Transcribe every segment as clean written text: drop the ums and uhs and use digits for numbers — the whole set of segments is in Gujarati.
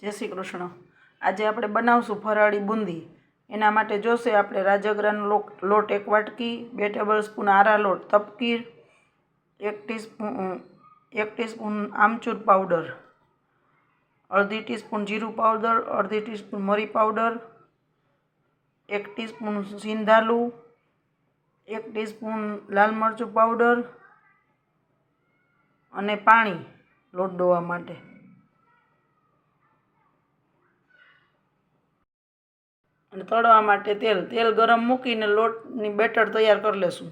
જય શ્રી કૃષ્ણ। આજે આપણે બનાવશું ફરાળી બુંદી। એના માટે જોશે આપણે રાજગરાનો લોટ 1 વાટકી, 2 ટેબલસ્પૂન આરા લોટ તપકીર, 1 ટીસ્પૂન આમચૂર પાવડર, અડધી ટીસ્પૂન જીરું પાવડર, અડધી ટીસ્પૂન મરી પાવડર, 1 ટીસ્પૂન સિંધાલું, 1 ટીસ્પૂન લાલ મરચું પાવડર અને પાણી લોટ ડોવા માટે। અને તળવા માટે તેલ ગરમ મૂકીને લોટની બેટર તૈયાર કરી લેશું।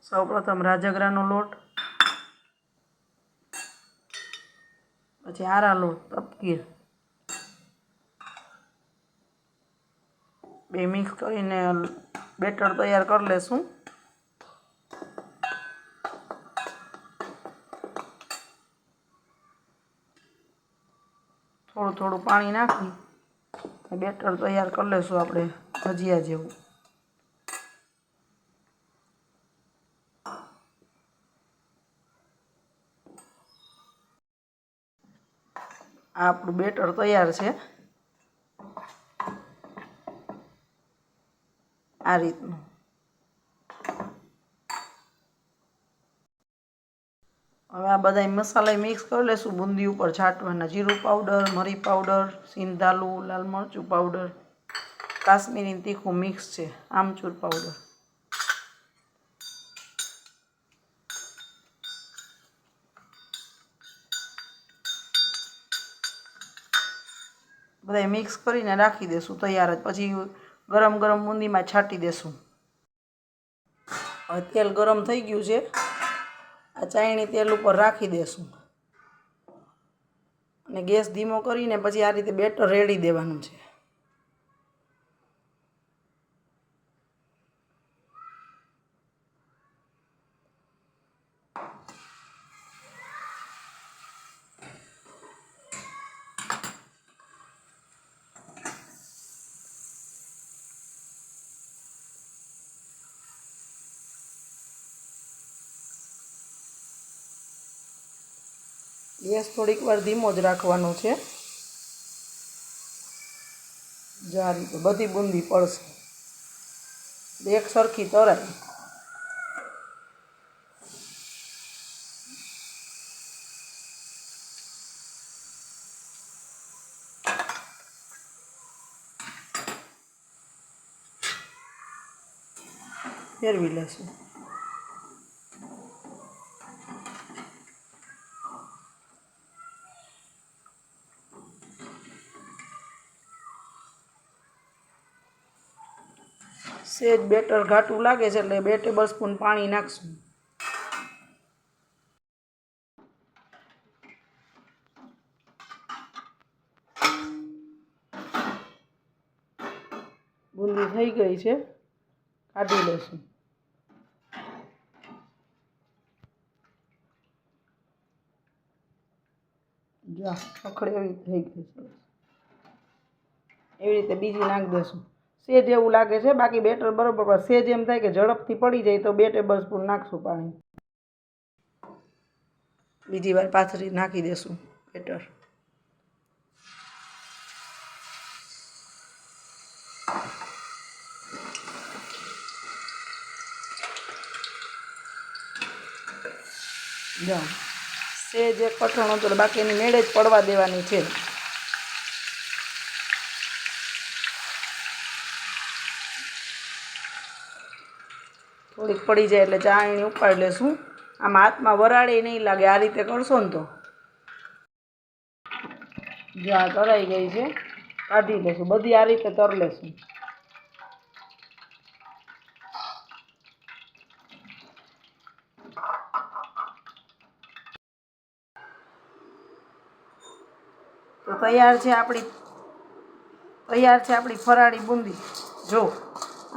સૌપ્રથમ રાજગરાનો લોટ, પછી આરા લોટ તપકીર બે મિક્સ કરીને બેટર તૈયાર કરી લેશું। થોડું થોડું પાણી નાખી બેટર તૈયાર કરી લેશું આપણે ભજીયા જેવું। આ આપણું બેટર તૈયાર છે। આ રીતનું હવે આ બધા મસાલા મિક્સ કરી લેશું। બુંદી ઉપર છાંટવાના જીરું પાવડર, મરી પાવડર, સિંધાલું, લાલ મરચું પાવડર, કાશ્મીરી તીખું મિક્સ છે, આમચૂર પાવડર। બધા મિક્સ કરીને રાખી દેશું તૈયાર જ। પછી ગરમ ગરમ બુંદીમાં છાંટી દેશું। હવે તેલ ગરમ થઈ ગયું છે, આ ચાયણી તેલ ઉપર રાખી દેશું અને ગેસ ધીમો કરીને પછી આ રીતે બેટર રેડી દેવાનું છે। ગેસ થોડીક વાર ધીમો જ રાખવાનો છે। જો આ રીતે બધી બુંદી પડશે, એક સરખી તરાય। ફેરવી લેશું। સેજ બેટર ઘાટું લાગે છે એટલે 2 ટેબલસ્પૂન પાણી નાખશું। બુંદી થઈ ગઈ છે, કાઢી લેશું। જો પકડે એવી થઈ ગઈ છે, એવી રીતે બીજી નાખી દેશું। સેજ એવું લાગે છે, બાકી બેટર બરોબર, પણ સેજ એમ થાય કે ઝડપથી પડી જાય તો 2 ટેબલસ્પૂન નાખશું પાણી। બીજી વાર પાથરી નાખી દેશું બેટર। જો સેજ એક કઠણ હતો, બાકીની મેળે જ પડવા દેવાની છે। થોડીક પડી જાય એટલે ચાળણી ઉપાડી લેશું। આમાં હાથમાં વરાળે નહીં લાગે, આ રીતે કરશો ને તો। જો આ તરાઈ ગઈ છે, કાઢી લેશું। બધી આ રીતે તર લેશું। તો તૈયાર છે આપણી ફરાળી બુંદી। જો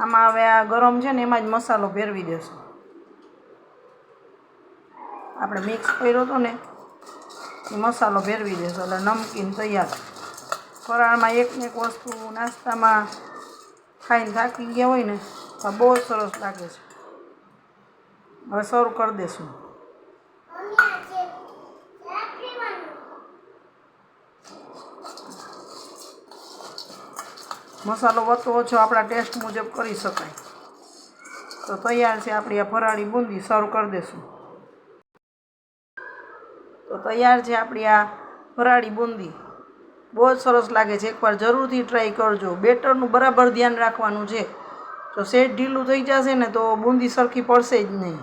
આમાં હવે આ ગરમ છે ને એમાં જ મસાલો ભેરવી દેશું। આપણે મિક્સ કર્યો હતો ને એ મસાલો ભેરવી દેશું એટલે નમકીન તૈયાર। ફરાળમાં એક ને એક વસ્તુ નાસ્તામાં ખાઈને થાકી ગયા હોય ને તો બહુ સરસ લાગે છે। હવે સર્વ કરી દેશું। મસાલો વધતો ઓછો આપણા ટેસ્ટ મુજબ કરી શકાય. તો તૈયાર છે આપણી આ ફરાળી બુંદી. સર્વ કરી દઈશું. તો તૈયાર છે આપણી આ ફરાળી બુંદી. બહુ જ સરસ લાગે છે. એકવાર જરૂરથી ટ્રાય કરજો. બેટરનું બરાબર ધ્યાન રાખવાનું છે. જો સેજ ઢીલું થઈ જશે ને તો બુંદી સરખી પડશે જ નહીં.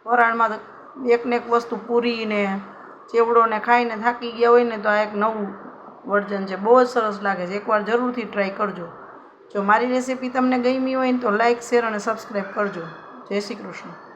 ફરાળમાં એકને એક વસ્તુ પૂરી ને ચેવડો ને ખાઈને થાકી ગયા હોય ને તો આ એક નવું વર્જન છે. બહુ જ સરસ લાગે છે. એકવાર જરૂરથી ટ્રાય કરજો. જો મારી રેસીપી તમને ગમી હોય ને તો લાઇક, શેર અને સબસ્ક્રાઈબ કરજો. જય શ્રી કૃષ્ણ.